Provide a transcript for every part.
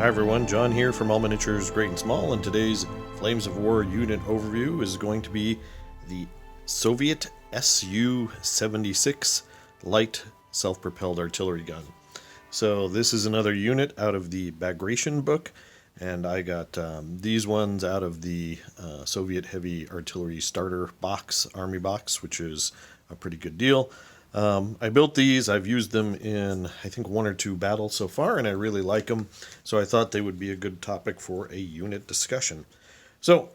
Hi everyone, John here from All Miniatures Great and Small, and today's Flames of War unit overview is going to be the Soviet SU-76 light self-propelled artillery gun. So this is another unit out of the Bagration book, and I got these ones out of the Soviet heavy artillery starter box, army box, which is a pretty good deal. I built these. I've used them in, I think, 1 or 2 battles so far, and I really like them. So I thought they would be a good topic for a unit discussion. So,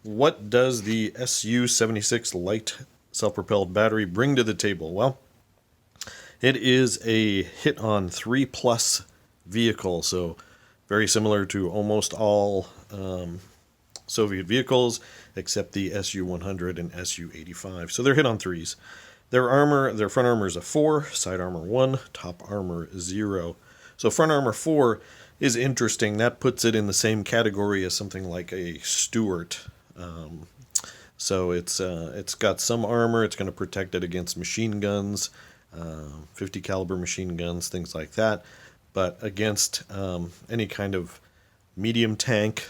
what does the SU-76 light self-propelled battery bring to the table? Well, it is a hit-on 3+ vehicle, so very similar to almost all Soviet vehicles, except the SU-100 and SU-85. So they're hit on 3s. Their front armor is a 4, side armor 1, top armor 0. So front armor 4 is interesting. That puts it in the same category as something like a Stuart. So it's got some armor. It's going to protect it against machine guns, 50 caliber machine guns, things like that. But against any kind of medium tank,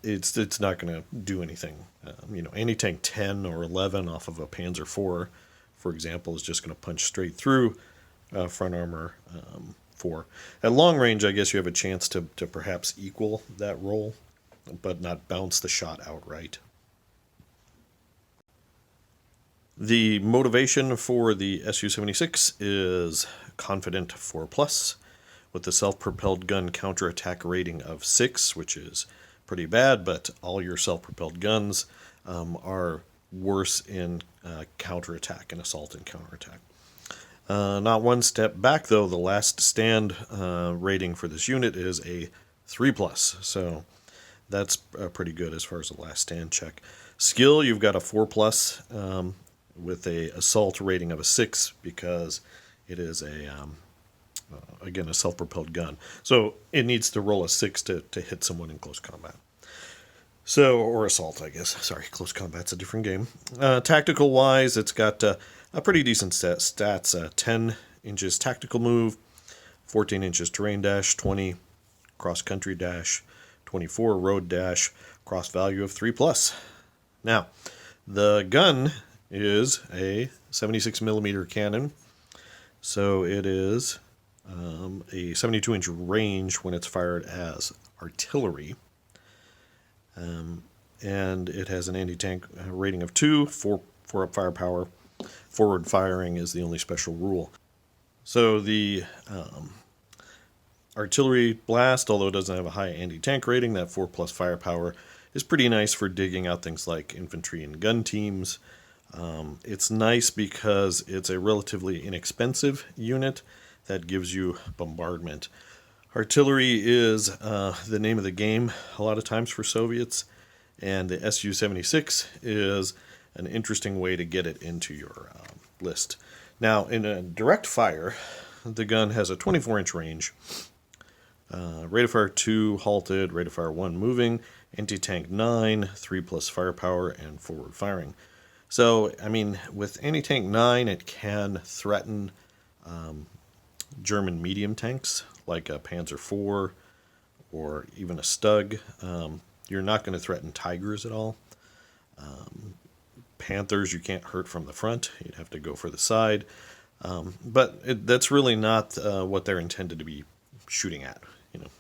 it's not going to do anything. Anti-tank 10 or 11 off of a Panzer IV, for example, is just going to punch straight through front armor 4. At long range, I guess you have a chance to perhaps equal that roll, but not bounce the shot outright. The motivation for the SU-76 is Confident 4+, with the self-propelled gun counterattack rating of 6, which is pretty bad, but all your self-propelled guns are worse in counterattack and assault and counterattack. Not one step back, though. The last stand rating for this unit is a 3+, so that's pretty good as far as the last stand check. Skill, you've got a 4+, with a assault rating of a 6, because it is again, a self-propelled gun. So it needs to roll a 6 to hit someone in close combat. So, or assault, I guess. Sorry, close combat's a different game. Tactical-wise, it's got a pretty decent stats. 10 inches tactical move, 14 inches terrain dash, 20 cross-country dash, 24 road dash, cross value of 3+. Now, the gun is a 76mm cannon, so it is a 72-inch range when it's fired as artillery. And it has an anti-tank rating of 2, 4 up firepower. Forward firing is the only special rule. So the artillery blast, although it doesn't have a high anti-tank rating, that 4+ firepower is pretty nice for digging out things like infantry and gun teams. It's nice because it's a relatively inexpensive unit that gives you bombardment. Artillery is the name of the game a lot of times for Soviets, and the SU-76 is an interesting way to get it into your list. Now, in a direct fire, the gun has a 24-inch range, rate of fire 2 halted, rate of fire 1 moving, anti-tank 9, 3+ firepower, and forward firing. So, I mean, with anti-tank 9, it can threaten German medium tanks, like a Panzer IV or even a Stug. You're not going to threaten Tigers at all. Panthers you can't hurt from the front. You'd have to go for the side. But that's really not what they're intended to be shooting at.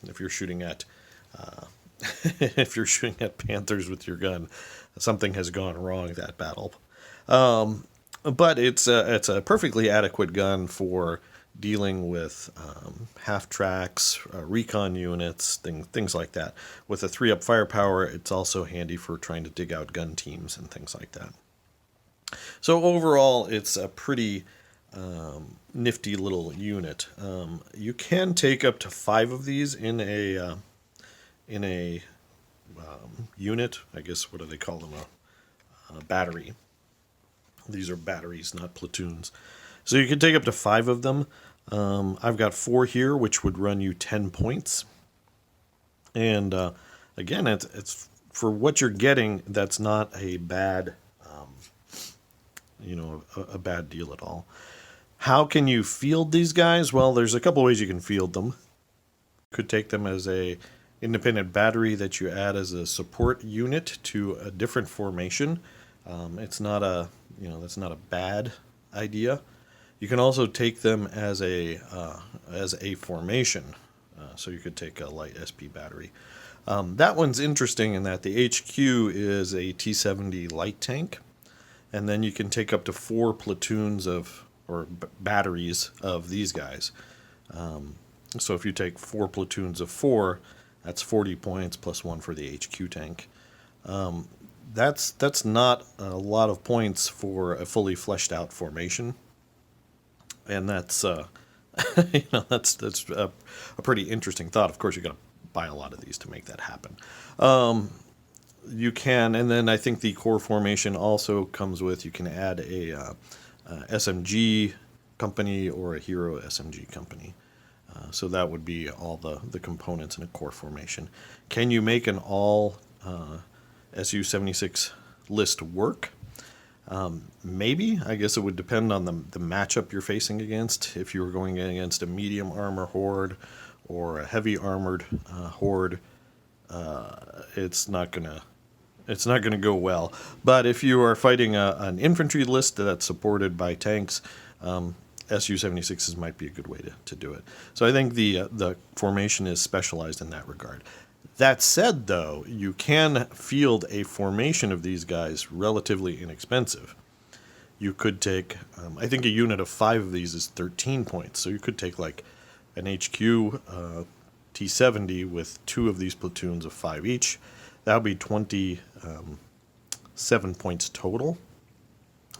If you're shooting at if you're shooting at Panthers with your gun, something has gone wrong that battle. But it's a perfectly adequate gun for dealing with half-tracks, recon units, things like that. With a 3 up firepower, it's also handy for trying to dig out gun teams and things like that. So overall, it's a pretty nifty little unit. You can take up to 5 of these in a unit. I guess, what do they call them? A battery. These are batteries, not platoons. So you can take up to 5 of them. I've got 4 here, which would run you 10 points. And again, it's for what you're getting. That's not a bad, a bad deal at all. How can you field these guys? Well, there's a couple ways you can field them. could take them as a independent battery that you add as a support unit to a different formation. It's not a, that's not a bad idea. You can also take them as a formation. So you could take a light SP battery. That one's interesting in that the HQ is a T-70 light tank, and then you can take up to 4 platoons of batteries of these guys. So if you take 4 platoons of 4, that's 40 points plus 1 for the HQ tank. That's not a lot of points for a fully fleshed out formation, and that's that's a pretty interesting thought. Of course, you're going to buy a lot of these to make that happen. You can, and then I think the core formation also comes with, you can add a SMG company or a hero SMG company. So that would be all the components in a core formation. Can you make an all SU-76 list work? Maybe. I guess it would depend on the matchup you're facing against. If you were going against a medium armor horde or a heavy armored horde, it's not gonna go well. But if you are fighting an infantry list that's supported by tanks, SU-76s might be a good way to do it. So I think the formation is specialized in that regard. That said, though, you can field a formation of these guys relatively inexpensive. You could take, I think a unit of 5 of these is 13 points. So you could take like an HQ T-70 with 2 of these platoons of 5 each. That would be 27 points total.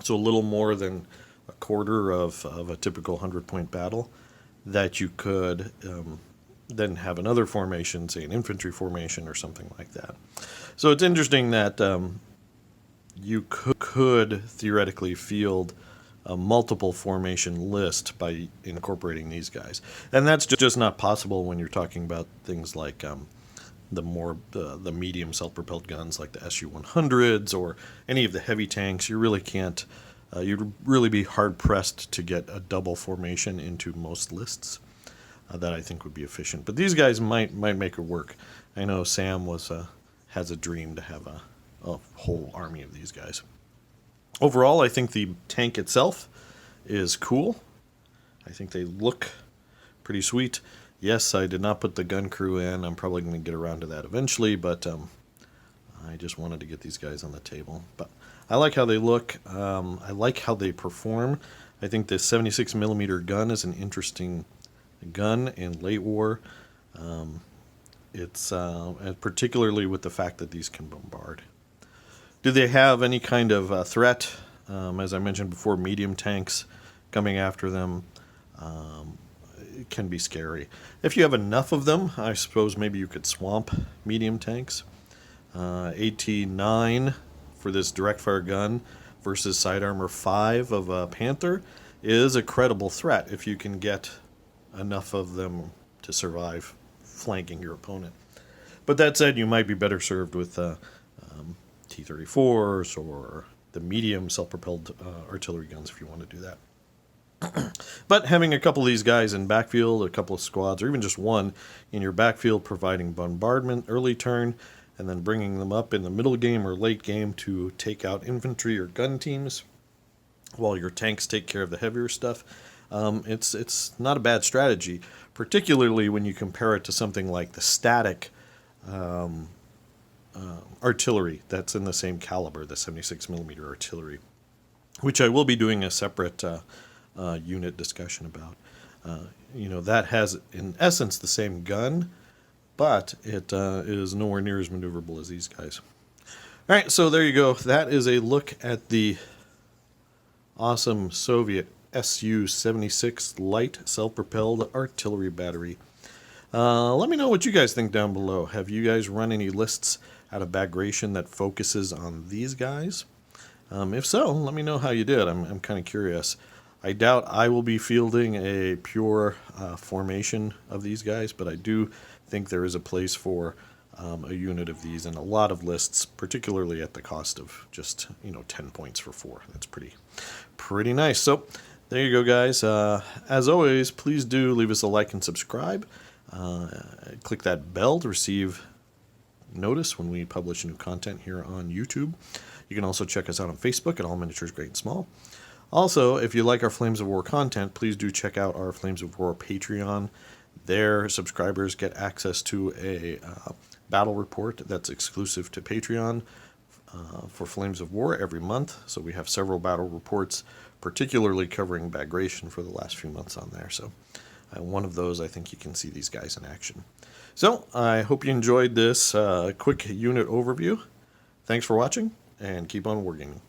So a little more than a quarter of a typical 100-point battle that you could then have another formation, say an infantry formation or something like that. So it's interesting that you could theoretically field a multiple formation list by incorporating these guys. And that's just not possible when you're talking about things like the medium self-propelled guns like the SU-100s or any of the heavy tanks. You really can't, you'd really be hard-pressed to get a double formation into most lists. That I think would be efficient. But these guys might make it work. I know Sam has a dream to have a whole army of these guys. Overall, I think the tank itself is cool. I think they look pretty sweet. Yes, I did not put the gun crew in. I'm probably going to get around to that eventually, but I just wanted to get these guys on the table. But I like how they look. I like how they perform. I think the 76mm gun is an interesting gun in late war. It's particularly with the fact that these can bombard. Do they have any kind of threat? As I mentioned before, medium tanks coming after them it can be scary. If you have enough of them, I suppose maybe you could swamp medium tanks. AT-9 for this direct fire gun versus side armor 5 of a Panther is a credible threat if you can get enough of them to survive flanking your opponent. But that said, you might be better served with T-34s or the medium self-propelled artillery guns if you want to do that. But having a couple of these guys in backfield, a couple of squads, or even just one in your backfield providing bombardment early turn, and then bringing them up in the middle game or late game to take out infantry or gun teams while your tanks take care of the heavier stuff, it's not a bad strategy, particularly when you compare it to something like the static artillery that's in the same caliber, the 76mm artillery, which I will be doing a separate unit discussion about. That has, in essence, the same gun, but it is nowhere near as maneuverable as these guys. All right, so there you go. That is a look at the awesome Soviet SU-76 light self-propelled artillery battery. Let me know what you guys think down below. Have you guys run any lists out of Bagration that focuses on these guys? If so, let me know how you did. I'm kind of curious. I doubt I will be fielding a pure formation of these guys, but I do think there is a place for a unit of these in a lot of lists, particularly at the cost of just 10 points for 4. That's pretty nice. So there you go, guys. As always, please do leave us a like and subscribe. Click that bell to receive notice when we publish new content here on YouTube. You can also check us out on Facebook at All Miniatures Great and Small. Also, if you like our Flames of War content, please do check out our Flames of War Patreon. There, subscribers get access to a battle report that's exclusive to Patreon for Flames of War every month. So we have several battle reports, particularly covering Bagration for the last few months on there. So one of those, I think you can see these guys in action. So I hope you enjoyed this quick unit overview. Thanks for watching, and keep on wargaming.